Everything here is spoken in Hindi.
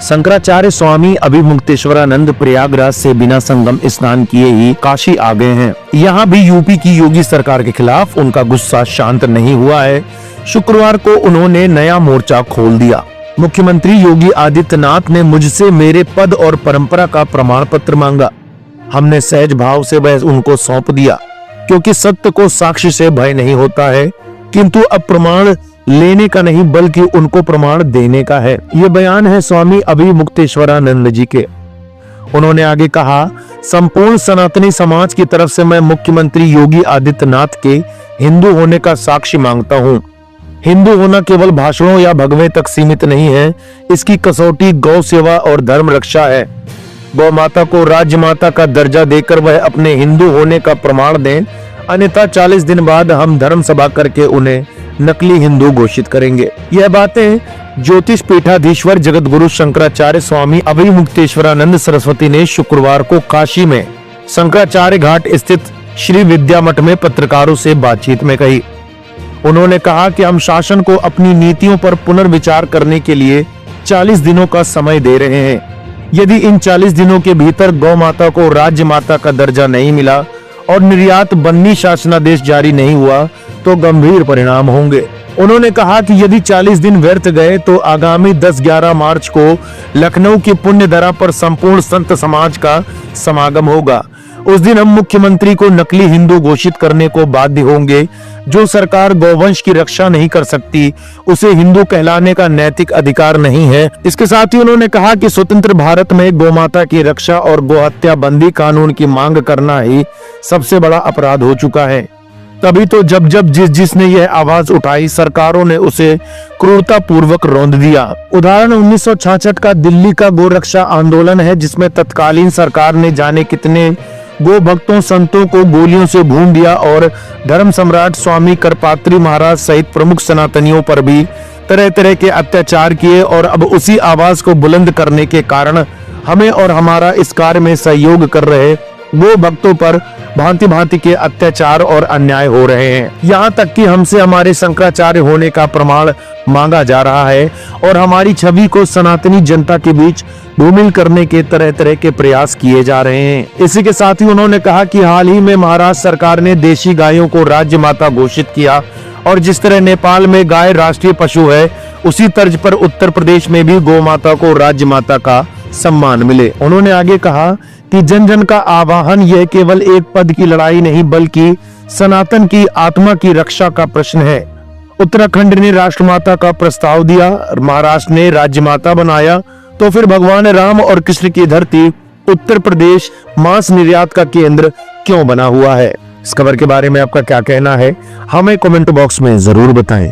शंकराचार्य स्वामी अभिमुक्तेश्वरानंद प्रयागराज से बिना संगम स्नान किए ही काशी आ गए हैं। यहाँ भी यूपी की योगी सरकार के खिलाफ उनका गुस्सा शांत नहीं हुआ है। शुक्रवार को उन्होंने नया मोर्चा खोल दिया। मुख्यमंत्री योगी आदित्यनाथ ने मुझसे मेरे पद और परंपरा का प्रमाण पत्र मांगा। हमने सहज भाव से वह उनको सौंप दिया, क्योंकि सत्य को साक्ष्य से भय नहीं होता है, किंतु अब प्रमाण लेने का नहीं बल्कि उनको प्रमाण देने का है। ये बयान है स्वामी अभिमुक्तेश्वरानंद जी के। उन्होंने आगे कहा, संपूर्ण सनातनी समाज की तरफ से मैं मुख्यमंत्री योगी आदित्यनाथ के हिंदू होने का साक्ष्य मांगता हूँ। हिंदू होना केवल भाषणों या भगवे तक सीमित नहीं है, इसकी कसौटी गौ सेवा और धर्म रक्षा है। गौ माता को राज्य माता का दर्जा देकर वह अपने हिंदू होने का प्रमाण दें, अन्यथा 40 दिन बाद हम धर्म सभा करके उन्हें नकली हिंदू घोषित करेंगे। यह बातें ज्योतिष पीठाधीश्वर जगत गुरु शंकराचार्य स्वामी अभिमुक्तेश्वरानंद सरस्वती ने शुक्रवार को काशी में शंकराचार्य घाट स्थित श्री विद्या मठ में पत्रकारों से बातचीत में कही। उन्होंने कहा कि हम शासन को अपनी नीतियों पर पुनर्विचार करने के लिए 40 दिनों का समय दे रहे हैं। यदि इन 40 दिनों के भीतर गौ माता को राज्य माता का दर्जा नहीं मिला और निर्यात बंदी शासनादेश जारी नहीं हुआ तो गंभीर परिणाम होंगे। उन्होंने कहा कि यदि 40 दिन व्यर्थ गए तो आगामी 10-11 मार्च को लखनऊ की पुण्य धरा पर संपूर्ण संत समाज का समागम होगा। उस दिन हम मुख्यमंत्री को नकली हिंदू घोषित करने को बाध्य होंगे। जो सरकार गौवंश की रक्षा नहीं कर सकती, उसे हिंदू कहलाने का नैतिक अधिकार नहीं है। इसके साथ ही उन्होंने कहा कि स्वतंत्र भारत में गौमाता की रक्षा और गोहत्या बंदी कानून की मांग करना ही सबसे बड़ा अपराध हो चुका है। तभी तो जब जिसने यह आवाज उठाई, सरकारों ने उसे क्रूरता पूर्वक रौंद दिया। उदाहरण 1966 का दिल्ली का गोरक्षा आंदोलन है, जिसमें तत्कालीन सरकार ने जाने कितने गो भक्तों संतों को गोलियों से भून दिया और धर्म सम्राट स्वामी करपात्री महाराज सहित प्रमुख सनातनियों पर भी तरह तरह के अत्याचार किए। और अब उसी आवाज को बुलंद करने के कारण हमें और हमारा इस कार्य में सहयोग कर रहे वो भक्तों पर भांति भांति के अत्याचार और अन्याय हो रहे हैं। यहाँ तक कि हमसे हमारे शंकराचार्य होने का प्रमाण मांगा जा रहा है और हमारी छवि को सनातनी जनता के बीच धूमिल करने के तरह तरह के प्रयास किए जा रहे हैं। इसी के साथ ही उन्होंने कहा कि हाल ही में महाराष्ट्र सरकार ने देशी गायों को राज्य माता घोषित किया और जिस तरह नेपाल में गाय राष्ट्रीय पशु है, उसी तर्ज पर उत्तर प्रदेश में भी गौ माता को राज्य माता का सम्मान मिले। उन्होंने आगे कहा कि जन जन का आह्वान यह केवल एक पद की लड़ाई नहीं बल्कि सनातन की आत्मा की रक्षा का प्रश्न है। उत्तराखंड ने राष्ट्रमाता का प्रस्ताव दिया, महाराष्ट्र ने राज्य माता बनाया, तो फिर भगवान राम और कृष्ण की धरती उत्तर प्रदेश मांस निर्यात का केंद्र क्यों बना हुआ है? इस खबर के बारे में आपका क्या कहना है, हमें कमेंट बॉक्स में जरूर बताएं।